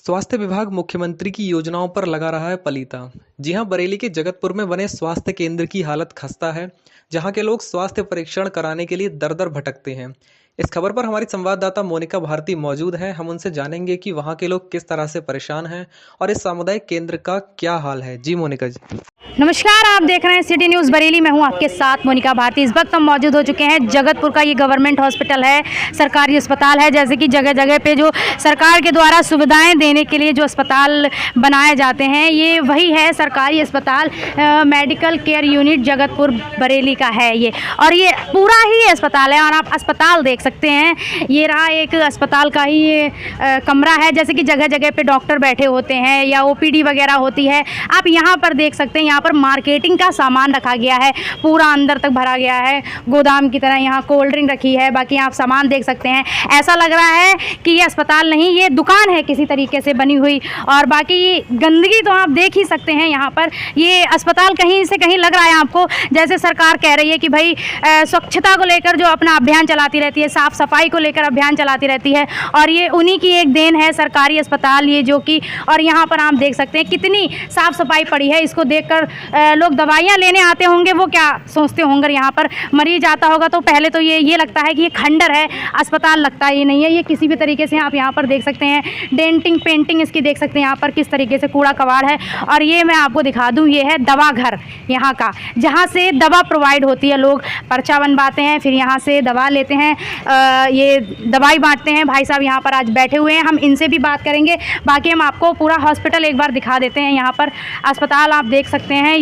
स्वास्थ्य विभाग मुख्यमंत्री की योजनाओं पर लगा रहा है पलीता। जी हां, बरेली के जगतपुर में बने स्वास्थ्य केंद्र की हालत खस्ता है, जहां के लोग स्वास्थ्य परीक्षण कराने के लिए दर दर भटकते हैं। इस खबर पर हमारी संवाददाता मोनिका भारती मौजूद हैं। हम उनसे जानेंगे कि वहां के लोग किस तरह से परेशान हैं और इस सामुदायिक केंद्र का क्या हाल है। जी मोनिका जी। नमस्कार, आप देख रहे हैं सिटी न्यूज़ बरेली। मैं हूं आपके साथ मोनिका भारती। इस वक्त हम मौजूद हो चुके हैं जगतपुर का। ये गवर्नमेंट हॉस्पिटल है, सरकारी अस्पताल है। जैसे कि जगह जगह पे जो सरकार के द्वारा सुविधाएं देने के लिए जो अस्पताल बनाए जाते हैं, ये वही है सरकारी अस्पताल। Medical care unit Jagatpur Bareilly का है ये, और ये पूरा ही अस्पताल है। और आप अस्पताल देख सकते हैं, ये रहा एक अस्पताल का ही ये कमरा है। जैसे कि जगह जगह पे डॉक्टर बैठे होते हैं या OPD वगैरह होती है। आप यहाँ पर देख सकते हैं, यहाँ पर मार्केटिंग का सामान रखा गया है, पूरा अंदर तक भरा गया है, गोदाम की तरह। यहाँ कोल्ड ड्रिंक रखी है, बाकी आप सामान देख सकते हैं। ऐसा लग रहा है कि ये अस्पताल नहीं, ये दुकान है किसी तरीके से बनी हुई। और बाकी गंदगी तो आप देख ही सकते हैं यहाँ पर। ये अस्पताल कहीं से कहीं लग रहा है आपको जैसे सरकार कह रही है कि भाई स्वच्छता को लेकर जो अपना अभियान चलाती रहती है, साफ सफाई को लेकर अभियान चलाती रहती है, और ये उन्हीं की एक देन है सरकारी अस्पताल ये, जो कि और यहाँ पर आप देख सकते हैं कितनी साफ सफाई पड़ी है। इसको देखकर लोग दवाइयाँ लेने आते होंगे, वो क्या सोचते होंगे, यहाँ पर मरीज आता होगा तो पहले तो ये लगता है कि ये खंडर है, अस्पताल लगता है। ये नहीं है, ये किसी भी तरीके से आप यहाँ पर देख सकते हैं। डेंटिंग पेंटिंग इसकी देख सकते हैं यहाँ पर किस तरीके से कूड़ा कबाड़ है। और ये मैं आपको दिखा दूँ, ये है दवा घर यहाँ का, जहाँ से दवा प्रोवाइड होती है। लोग पर्चा बनवाते हैं, फिर यहाँ से दवा लेते हैं, ये दवाई बांटते हैं। भाई साहब यहाँ पर आज बैठे हुए हैं, हम इनसे भी बात करेंगे। बाकी हम आपको पूरा हॉस्पिटल एक बार दिखा देते हैं। यहाँ पर अस्पताल आप देख सकते हैं,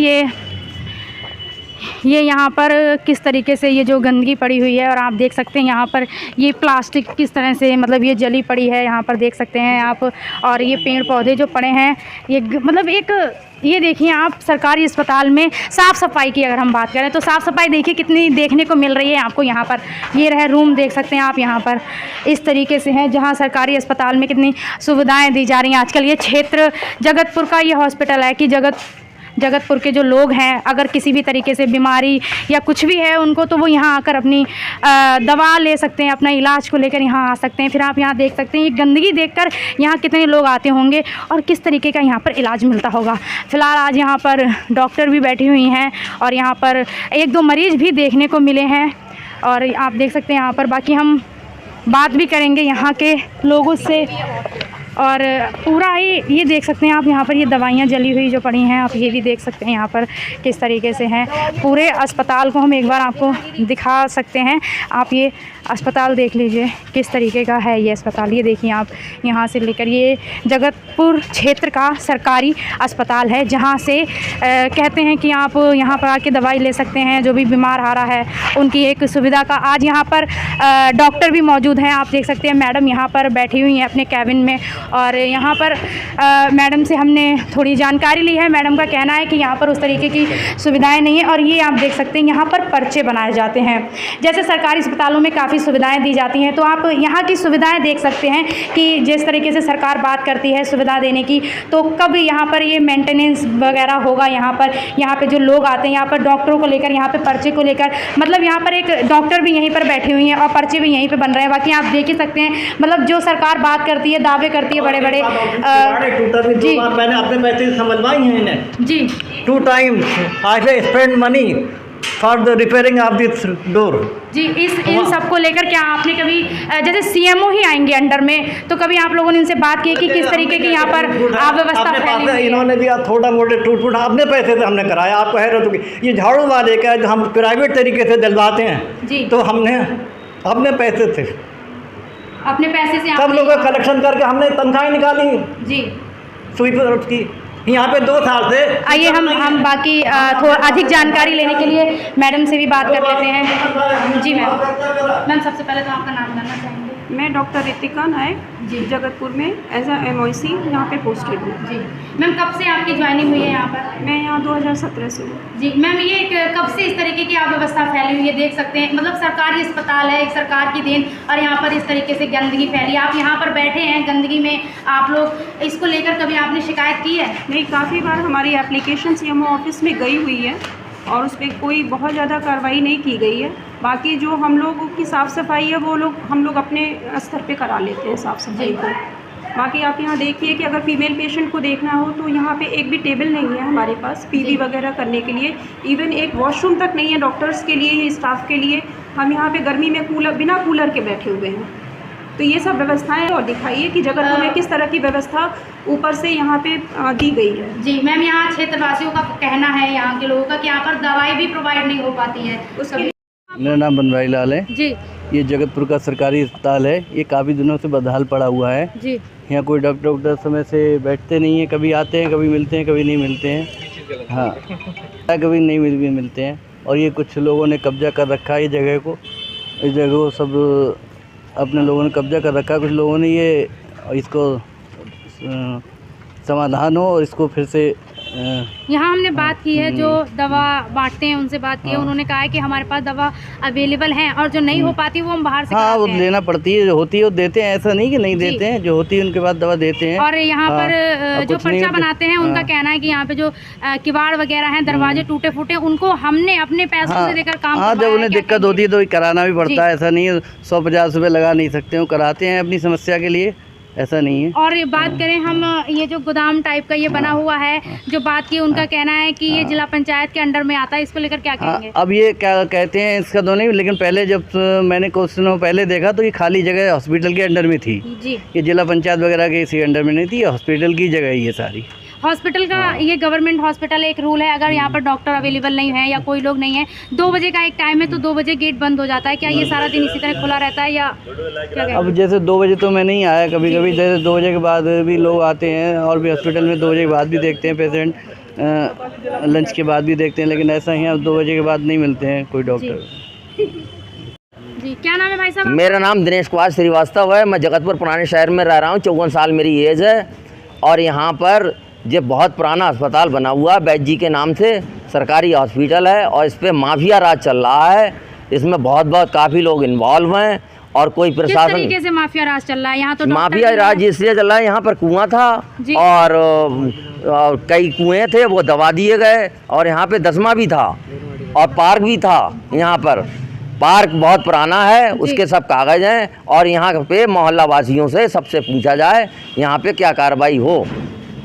ये यहाँ पर किस तरीके से ये जो गंदगी पड़ी हुई है। और आप देख सकते हैं यहाँ पर ये प्लास्टिक किस तरह से मतलब ये जली पड़ी है, यहाँ पर देख सकते हैं आप। और ये पेड़ पौधे जो पड़े हैं, ये मतलब एक ये देखिए आप सरकारी अस्पताल में साफ़ सफाई की अगर हम बात करें तो साफ़ सफाई देखिए कितनी देखने को मिल रही है आपको यहाँ पर। ये रहे रूम देख सकते हैं आप, यहाँ पर इस तरीके से है जहाँ सरकारी अस्पताल में कितनी सुविधाएं दी जा रही हैं आजकल। ये क्षेत्र जगतपुर का ये हॉस्पिटल है कि जगतपुर के जो लोग हैं, अगर किसी भी तरीके से बीमारी या कुछ भी है उनको, तो वो यहाँ आकर अपनी दवा ले सकते हैं, अपना इलाज को लेकर यहाँ आ सकते हैं। फिर आप यहाँ देख सकते हैं ये गंदगी देखकर यहाँ कितने लोग आते होंगे और किस तरीके का यहाँ पर इलाज मिलता होगा। फ़िलहाल आज यहाँ पर डॉक्टर भी बैठी हुई हैं और यहाँ पर 1-2 मरीज़ भी देखने को मिले हैं। और आप देख सकते हैं यहाँ पर, बाकी हम बात भी करेंगे यहाँ के लोगों से। और पूरा ही ये देख सकते हैं आप, यहाँ पर ये दवाइयाँ जली हुई जो पड़ी हैं, आप ये भी देख सकते हैं यहाँ पर किस तरीके से हैं। पूरे अस्पताल को हम एक बार आपको दिखा सकते हैं। आप ये अस्पताल देख लीजिए किस तरीके का है ये अस्पताल। ये देखिए आप, यहाँ से लेकर ये जगतपुर क्षेत्र का सरकारी अस्पताल है, जहाँ से कहते हैं कि आप यहाँ पर आके दवाई ले सकते हैं। जो भी बीमार आ रहा है उनकी एक सुविधा का आज यहाँ पर डॉक्टर भी मौजूद हैं। आप देख सकते हैं मैडम यहाँ पर बैठी हुई हैं अपने कैबिन में। और यहाँ पर मैडम से हमने थोड़ी जानकारी ली है। मैडम का कहना है कि यहाँ पर उस तरीके की सुविधाएं नहीं है। और ये आप देख सकते हैं यहाँ पर पर्चे बनाए जाते हैं। जैसे सरकारी अस्पतालों में काफ़ी सुविधाएं दी जाती हैं, तो आप यहाँ की सुविधाएं देख सकते हैं कि जिस तरीके से सरकार बात करती है सुविधा देने की, तो कब यहाँ पर ये मेंटेनेंस वगैरह होगा। यहाँ पे जो लोग आते हैं, यहाँ पर डॉक्टरों को लेकर, यहाँ पर पर्चे को लेकर, मतलब यहाँ पर एक डॉक्टर भी यहीं पर बैठी हुई हैं और पर्चे भी यहीं पर बन रहे हैं। बाकी आप देख ही सकते हैं, मतलब जो सरकार बात करती है, दावे करती है बड़े-बड़े। जी, मैंने अपने पैसे समझवाई हैं इन्हें जी। 2 times I have spent money for the repairing of this door। जी, इन सब को लेकर क्या आपने कभी, जैसे CMO ही आएंगे अंडर में, तो कभी आप लोगों ने इनसे बात की कि किस तरीके की यहाँ पर अव्यवस्था फैली हुई है? इन्होंने भी थोड़ा मोटे टूट-फूट अपने पैसे से हमने कराया। आपको है तो ये झाड़ू वाले का जो हम प्राइवेट तरीके से दिलवाते हैं जी, तो हमने अपने पैसे से, अपने पैसे से सब लोगों का कलेक्शन करके हमने तनख्वाही निकाली जी स्वीपर की। यहाँ पे 2 साल से। आइए हम बाकी थोड़ा अधिक जानकारी लेने के लिए मैडम से भी बात कर लेते हैं। जी मैम, सबसे पहले तो आपका नाम जानना चाहेंगे? मैं डॉक्टर रितिका नायक जी, जगतपुर में एज अ MOC यहाँ पे पोस्टेड हूँ जी। मैम, कब से आपकी ज्वाइनिंग हुई है यहाँ पर? मैं यहाँ 2017 से हूँ जी। मैम, ये कब से इस तरीके की अव्यवस्था फैली हुई है? देख सकते हैं, मतलब सरकारी अस्पताल है, एक सरकार की देन, और यहाँ पर इस तरीके से गंदगी फैली। आप यहाँ पर बैठे हैं गंदगी में, आप लोग इसको लेकर कभी आपने शिकायत की है? नहीं, काफ़ी बार हमारी एप्लीकेशन CMO ऑफिस में गई हुई है और उस पर कोई बहुत ज़्यादा कार्रवाई नहीं की गई है। बाकी जो हम लोगों की साफ़ सफाई है वो हम लोग अपने स्तर पे करा लेते हैं साफ़ सफाई को। बाकी आप यहाँ देखिए कि अगर फीमेल पेशेंट को देखना हो तो यहाँ पे एक भी टेबल नहीं है हमारे पास पीवी वगैरह करने के लिए। इवन एक वॉशरूम तक नहीं है डॉक्टर्स के लिए, स्टाफ के लिए। हम यहाँ पे गर्मी में बिना कूलर के बैठे हुए हैं। तो ये सब व्यवस्थाएं और दिखाइए कि जगतपुर में किस तरह की व्यवस्था ऊपर से यहाँ पे दी गई है। जी मैम, यहाँ क्षेत्रवासियों का कहना है, यहाँ के लोगों का, कि यहाँ पर दवाई भी प्रोवाइड नहीं हो पाती है। उसके मेरा नाम बनवारी लाल है जी। ये जगतपुर का सरकारी अस्पताल है। ये काफ़ी दिनों से बदहाल पड़ा हुआ है जी। यहाँ कोई डॉक्टर समय से बैठते नहीं है, कभी आते हैं, कभी मिलते हैं, कभी नहीं मिलते हैं। हाँ, कभी नहीं मिलते हैं। और ये कुछ लोगों ने कब्जा कर रखा है ये जगह को। इस जगह को सब अपने लोगों ने कब्जा कर रखा है। कुछ लोगों ने ये इसको समाधान हो और इसको फिर से यहाँ हमने बात की है, जो दवा बांटते हैं उनसे बात की है। उन्होंने कहा है कि हमारे पास दवा अवेलेबल है और जो नहीं हो पाती वो हम बाहर से हाँ, वो कराते हैं। लेना पड़ती है, जो होती है वो देते हैं, ऐसा नहीं कि नहीं देते हैं। जो होती है उनके बाद दवा देते हैं। और यहाँ पर जो पर्चा बनाते हैं उनका कहना है कि यहाँ पे जो किवाड़ वगैरह हैं, दरवाजे टूटे फूटे, उनको हमने अपने पैसों से देकर काम हाँ, जब उन्हें दिक्कत होती है तो कराना भी पड़ता है। ऐसा नहीं है 150 रुपये लगा नहीं सकते, वो कराते हैं अपनी समस्या के लिए, ऐसा नहीं है। और बात करें हम, ये जो गोदाम टाइप का ये बना हुआ है, जो बात की, उनका कहना है कि ये जिला पंचायत के अंडर में आता है। इसको लेकर क्या कहेंगे? अब ये क्या कहते हैं इसका तो नहीं, लेकिन पहले जब मैंने कुछ दिनों पहले देखा तो ये खाली जगह हॉस्पिटल के अंडर में थी। जी। ये जिला पंचायत वगैरह के इसी अंडर में नहीं थी, हॉस्पिटल की जगह ही है सारी। हॉस्पिटल का ये गवर्नमेंट हॉस्पिटल एक रूल है, अगर यहाँ पर डॉक्टर अवेलेबल नहीं है या कोई लोग नहीं है, 2 बजे का एक टाइम है तो 2 बजे गेट बंद हो जाता है। क्या ये सारा दिन इसी तरह खुला रहता है या क्या कहते अब जैसे 2 बजे तो मैं नहीं आया, कभी कभी जैसे 2 बजे के बाद भी लोग आते हैं और भी हॉस्पिटल में 2 बजे के बाद भी देखते हैं पेशेंट, लंच के बाद भी देखते हैं, लेकिन ऐसा ही अब 2 बजे के बाद नहीं मिलते हैं कोई डॉक्टर। जी, क्या नाम है भाई साहब? मेरा नाम दिनेश कुमार श्रीवास्तव है। मैं जगतपुर पुराने शहर में रह रहा हूँ। 54 साल मेरी एज है। और यहाँ पर ये बहुत पुराना अस्पताल बना हुआ है, बैद जी के नाम से सरकारी हॉस्पिटल है, और इस पर माफिया राज चल रहा है। इसमें बहुत काफ़ी लोग इन्वॉल्व हैं और कोई प्रशासन। किस तरीके से माफिया राज चल रहा है यहाँ? तो माफिया राज इसलिए चल रहा है, यहाँ पर कुआं था और कई कुएं थे, वो दबा दिए गए, और यहाँ पे दसमा भी था और पार्क भी था। यहाँ पर पार्क बहुत पुराना है, उसके सब कागज़ हैं, और यहाँ पे मोहल्ला वासियों से सबसे पूछा जाए यहाँ पे क्या कार्रवाई हो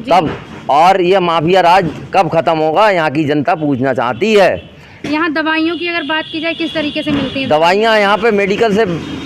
तब। और ये माफिया राज कब ख़त्म होगा, यहाँ की जनता पूछना चाहती है। यहाँ दवाइयों की अगर बात की जाए, किस तरीके से मिलती हैं? दवाइयाँ यहाँ पे मेडिकल से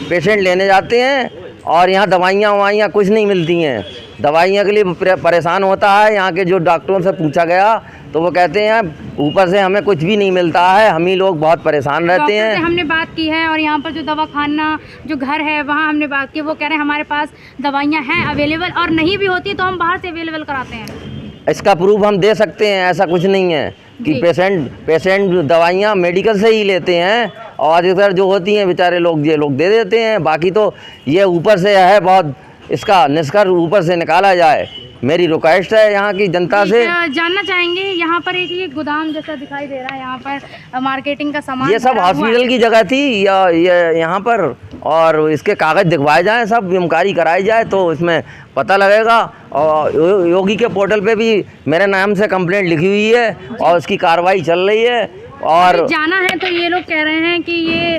पेशेंट लेने जाते हैं, और यहाँ दवाइयाँ कुछ नहीं मिलती हैं। दवाइयाँ के लिए परेशान होता है। यहाँ के जो डॉक्टरों से पूछा गया तो वो कहते हैं ऊपर से हमें कुछ भी नहीं मिलता है, हम ही लोग बहुत परेशान रहते हैं। से हमने बात की है, और यहाँ पर जो दवाखाना जो घर है वहाँ हमने बात की, वो कह रहे हैं हमारे पास दवाइयाँ हैं अवेलेबल, और नहीं भी होती तो हम बाहर से अवेलेबल कराते हैं। इसका प्रूफ हम दे सकते हैं, ऐसा कुछ नहीं है कि पेशेंट दवाइयाँ मेडिकल से ही लेते हैं, और इधर जो होती हैं बेचारे लोग ये लोग दे देते हैं। बाकी तो ये ऊपर से है, बहुत इसका निष्कर्ष ऊपर से निकाला जाए। मेरी रिक्वेस्ट है यहाँ की जनता से। जानना चाहेंगे, यहाँ पर एक ये गोदाम जैसा दिखाई दे रहा है, यहाँ पर मार्केटिंग का सामान, ये सब हॉस्पिटल की जगह थी या ये यहाँ पर, और इसके कागज़ दिखवाए जाएँ, सब इंक्वायरी कराई जाए तो इसमें पता लगेगा। और योगी के पोर्टल पे भी मेरे नाम से कंप्लेंट लिखी हुई है और उसकी कार्रवाई चल रही है। और जाना है तो ये लोग कह रहे हैं कि ये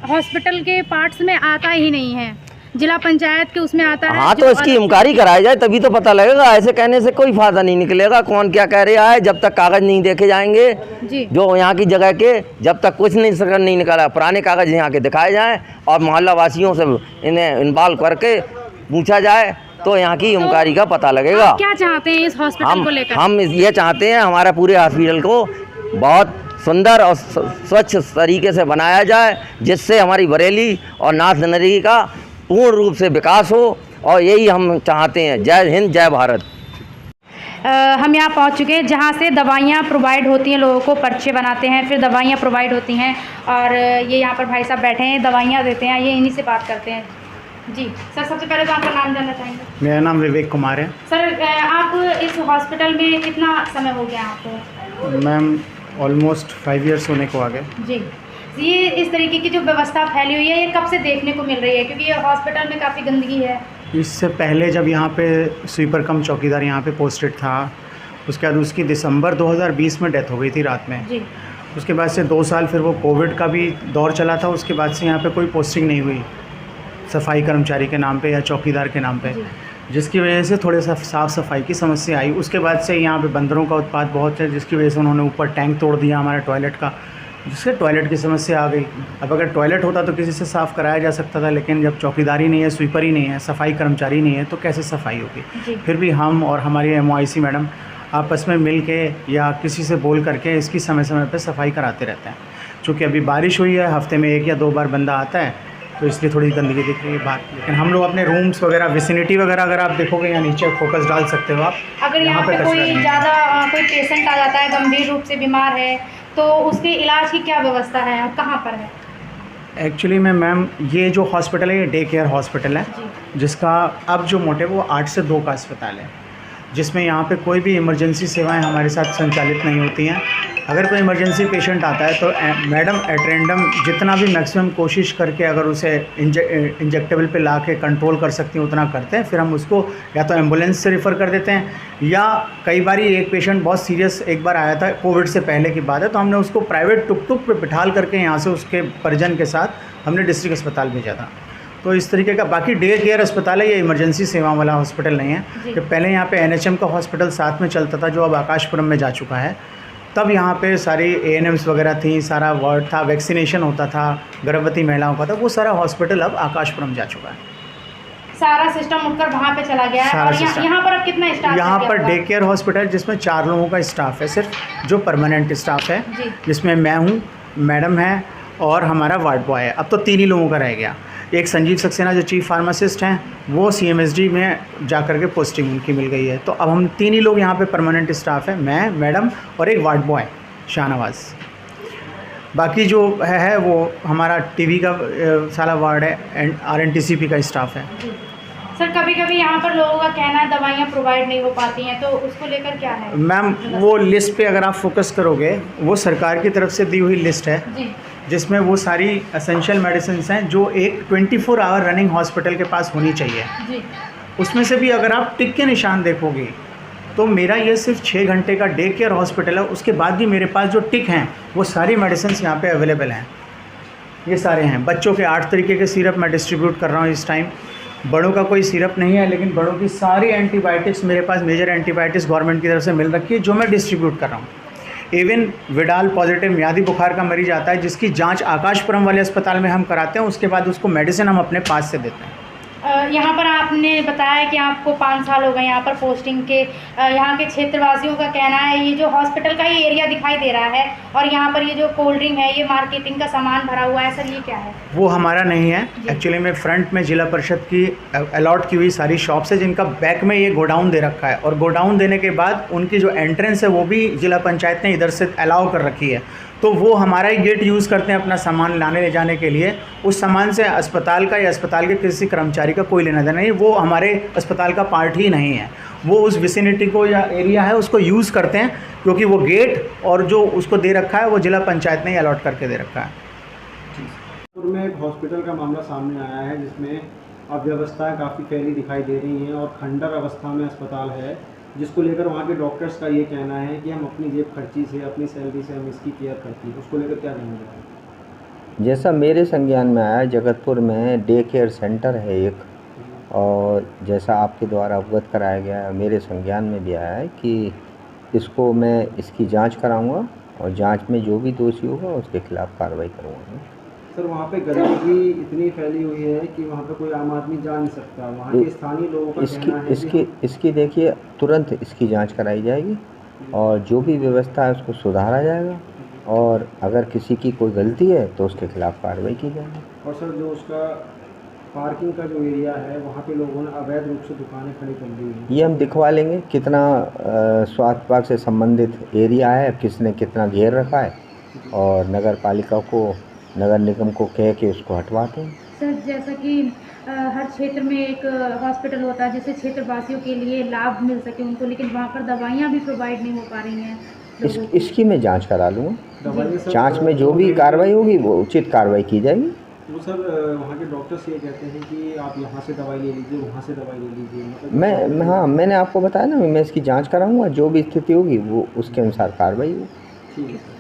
हॉस्पिटल के पार्ट्स में आता ही नहीं है, जिला पंचायत के उसमें आता है। हाँ, तो इसकी इंक्वायरी कराई जाए तभी तो पता लगेगा। ऐसे कहने से कोई फायदा नहीं निकलेगा। कौन क्या कह रहा है, जब तक कागज नहीं देखे जाएंगे जी। जो यहाँ की जगह के, जब तक कुछ नहीं निकला, पुराने कागज यहाँ के दिखाए जाएं और मोहल्ला वासियों से इन्हें इन्वॉल्व करके पूछा जाए तो यहाँ की इंक्वायरी का पता लगेगा। क्या चाहते हैं इस हॉस्पिटल को लेकर? हम ये चाहते हैं हमारा पूरे हॉस्पिटल को बहुत सुंदर और स्वच्छ तरीके से बनाया जाए, जिससे हमारी बरेली और नाथ नगरी का पूर्ण रूप से विकास हो, और यही हम चाहते हैं। जय हिंद, जय भारत। हम यहाँ पहुँच चुके हैं जहाँ से दवाइयाँ प्रोवाइड होती हैं, लोगों को पर्चे बनाते हैं, फिर दवाइयाँ प्रोवाइड होती हैं, और ये यहाँ पर भाई साहब बैठे हैं, दवाइयाँ देते हैं। ये इन्हीं से बात करते हैं। जी सर, सबसे पहले तो आपका नाम जानना चाहेंगे? मेरा नाम विवेक कुमार है। सर, आप इस हॉस्पिटल में कितना समय हो गया आपको? मैम ऑलमोस्ट 5 ईयर्स होने को आ गए। जी, ये इस तरीके की जो व्यवस्था फैली हुई है, ये कब से देखने को मिल रही है? क्योंकि ये हॉस्पिटल में काफ़ी गंदगी है। इससे पहले जब यहाँ पे स्वीपर कम चौकीदार यहाँ पे पोस्टेड था, उसके बाद उसकी दिसंबर 2020 में डेथ हो गई थी रात में। जी। उसके बाद से 2 साल फिर वो कोविड का भी दौर चला था, उसके बाद से यहाँ पे कोई पोस्टिंग नहीं हुई। सफाई कर्मचारी के नाम पे या चौकीदार के नाम पे, जिसकी वजह से थोड़े सा साफ़ सफाई की समस्या आई। उसके बाद से यहाँ पे बंदरों का उत्पात बहुत है, जिसकी वजह से उन्होंने ऊपर टैंक तोड़ दिया हमारे टॉयलेट का, जिससे टॉयलेट की समस्या आ गई। अब अगर टॉयलेट होता तो किसी से साफ़ कराया जा सकता था, लेकिन जब चौकीदारी नहीं है, स्वीपर ही नहीं है, सफाई कर्मचारी नहीं है, तो कैसे सफाई होगी। फिर भी हम और हमारी MOIC मैडम आपस में मिल के या किसी से बोल करके इसकी समय समय पर सफाई कराते रहते हैं। चूँकि अभी बारिश हुई है, हफ्ते में 1 या 2 बार बंदा आता है, तो इसलिए थोड़ी गंदगी दिख रही है बात। लेकिन हम लोग अपने रूम्स वगैरह, विसिनिटी वगैरह अगर आप देखोगे, यहाँ नीचे फोकस डाल सकते हो आप। अगर यहाँ पे कोई ज़्यादा कोई पेशेंट आ जाता है, गंभीर रूप से बीमार है, तो उसके इलाज की क्या व्यवस्था है और कहाँ पर है? एक्चुअली में मैम, ये जो हॉस्पिटल है, ये डे केयर हॉस्पिटल है, जिसका अब जो मोटिव वो 8 से 2 का अस्पताल है, जिसमें यहाँ पे कोई भी इमरजेंसी सेवाएं हमारे साथ संचालित नहीं होती हैं। अगर कोई इमरजेंसी पेशेंट आता है तो मैडम एट रैंडम जितना भी मैक्सिमम कोशिश करके अगर उसे इंजेक्टेबल पे ला के कंट्रोल कर सकती हैं उतना करते हैं। फिर हम उसको या तो एम्बुलेंस से रेफ़र कर देते हैं, या कई बार एक पेशेंट बहुत सीरियस एक बार आया था, कोविड से पहले की बात है, तो हमने उसको प्राइवेट टुक पे बिठाल करके यहाँ से उसके परिजन के साथ हमने डिस्ट्रिक्ट अस्पताल भेजा था। तो इस तरीके का बाकी डे केयर अस्पताल है, ये इमरजेंसी सेवा वाला हॉस्पिटल नहीं है। कि पहले यहाँ पे NHM का हॉस्पिटल साथ में चलता था, जो अब आकाशपुरम में जा चुका है। तब यहाँ पे सारी ANMs वगैरह थी, सारा वार्ड था, वैक्सीनेशन होता था, गर्भवती महिलाओं का था, वो सारा हॉस्पिटल अब आकाशपुरम जा चुका है। सारा सिस्टम उठकर वहाँ पे चला गया है। और यहाँ पर अब कितना स्टाफ है? यहाँ पर डे केयर हॉस्पिटल जिसमें 4 लोगों का स्टाफ है सिर्फ, जो परमानेंट स्टाफ है, जिसमें मैं हूँ, मैडम है और हमारा वार्ड बॉय है। अब तो 3 ही लोगों का रह गया। एक संजीव सक्सेना जो चीफ फार्मासिस्ट हैं, वो CMSD में जा कर के पोस्टिंग उनकी मिल गई है। तो अब हम 3 ही लोग यहाँ पे परमानेंट स्टाफ है, मैं, मैडम और एक वार्ड बॉय शाहनवाज। बाकी जो है वो हमारा TV का सारा वार्ड है एंड RNTCP का स्टाफ है। सर, कभी कभी यहाँ पर लोगों का कहना है दवाइयाँ प्रोवाइड नहीं हो पाती हैं, तो उसको लेकर क्या है? मैम, वो लिस्ट पे अगर आप फोकस करोगे, वो सरकार की तरफ से दी हुई लिस्ट है जिसमें वो सारी एसेंशियल मेडिसिन्स हैं जो एक 24 आवर रनिंग हॉस्पिटल के पास होनी चाहिए। उसमें से भी अगर आप टिक के निशान देखोगे तो मेरा ये सिर्फ 6 घंटे का डे केयर हॉस्पिटल है। उसके बाद भी मेरे पास जो टिक हैं वो सारी मेडिसिन्स यहाँ पे अवेलेबल हैं। ये सारे हैं। बच्चों के 8 तरीके के सिरप मैं डिस्ट्रीब्यूट कर रहा हूँ इस टाइम। बड़ों का कोई सिरप नहीं है, लेकिन बड़ों की सारी एंटीबायोटिक्स मेरे पास, मेजर एंटीबायोटिक्स गवर्नमेंट की तरफ से मिल रखी है, जो मैं डिस्ट्रीब्यूट कर रहा हूँ। इवन विडाल पॉजिटिव म्यादी बुखार का मरीज आता है, जिसकी जांच आकाशपुरम वाले अस्पताल में हम कराते हैं, उसके बाद उसको मेडिसिन हम अपने पास से देते हैं। यहाँ पर आपने बताया कि आपको 5 साल हो गए यहाँ पर पोस्टिंग के। यहाँ के क्षेत्रवासियों का कहना है ये जो हॉस्पिटल का ही एरिया दिखाई दे रहा है और यहाँ पर ये जो कोल्ड ड्रिंक है, ये मार्केटिंग का सामान भरा हुआ है। सर, ये क्या है? वो हमारा नहीं है। एक्चुअली में फ्रंट में जिला परिषद की अलॉट की हुई सारी शॉप्स है, जिनका बैक में ये गोडाउन दे रखा है, और गोडाउन देने के बाद उनकी जो एंट्रेंस है वो भी जिला पंचायत ने इधर से अलाउ कर रखी है। तो वो हमारा ही गेट यूज़ करते हैं अपना सामान लाने ले जाने के लिए। उस सामान से अस्पताल का या अस्पताल के किसी कर्मचारी का कोई लेना देना नहीं, वो हमारे अस्पताल का पार्ट ही नहीं है। वो उस विसिनिटी को या एरिया है उसको यूज़ करते हैं, क्योंकि वो गेट और जो उसको दे रखा है वो जिला पंचायत ने ही अलॉट करके दे रखा है। में एक हॉस्पिटल का मामला सामने आया है, जिसमें अव्यवस्थाएँ काफ़ी फैली दिखाई दे रही हैं और खंडर अवस्था में अस्पताल है, जिसको लेकर वहाँ के डॉक्टर्स का ये कहना है कि हम अपनी जेब खर्ची से, अपनी सैलरी से हम इसकी केयर करती हैं। उसको लेकर क्या कहेंगे? जैसा मेरे संज्ञान में आया, जगतपुर में डे केयर सेंटर है एक, और जैसा आपके द्वारा अवगत कराया गया है, मेरे संज्ञान में भी आया है कि इसको मैं इसकी जांच कराऊंगा और जांच में जो भी दोषी होगा उसके खिलाफ कार्रवाई करूँगा। सर, वहाँ पे गंदगी इतनी फैली हुई है कि वहाँ पे कोई आम आदमी जा नहीं सकता। वहाँ के स्थानीय लोगों का कहना है इसकी देखिए तुरंत इसकी जांच कराई जाएगी और जो भी व्यवस्था है उसको सुधारा जाएगा, और अगर किसी की कोई गलती है तो उसके खिलाफ कार्रवाई की जाएगी। और सर, जो उसका पार्किंग का जो एरिया है, वहाँ पे लोगों ने अवैध रूप से दुकानें खड़ी कर दी हैं। ये हम दिखवा लेंगे कितना स्वास्थ्य विभाग से संबंधित एरिया है, किसने कितना घेर रखा है, और नगर पालिका को, नगर निगम को कह के उसको हटवाते हैं। सर, जैसा कि हर क्षेत्र में एक हॉस्पिटल होता है जिससे क्षेत्रवासियों के लिए लाभ मिल सके उनको, लेकिन वहाँ पर दवाइयाँ भी प्रोवाइड नहीं हो पा रही हैं। इसकी मैं जांच करा लूँगा। जांच में जो भी कार्रवाई होगी वो उचित कार्रवाई की जाएगी। वो सर, वहाँ के डॉक्टर्स ये कहते हैं कि आप यहाँ से दवाई ले लीजिए, वहाँ से दवाई ले लीजिए। मतलब हाँ, मैंने आपको बताया ना, मैं इसकी जाँच कराऊँगा, जो भी स्थिति होगी वो उसके अनुसार कार्रवाई होगी। ठीक है।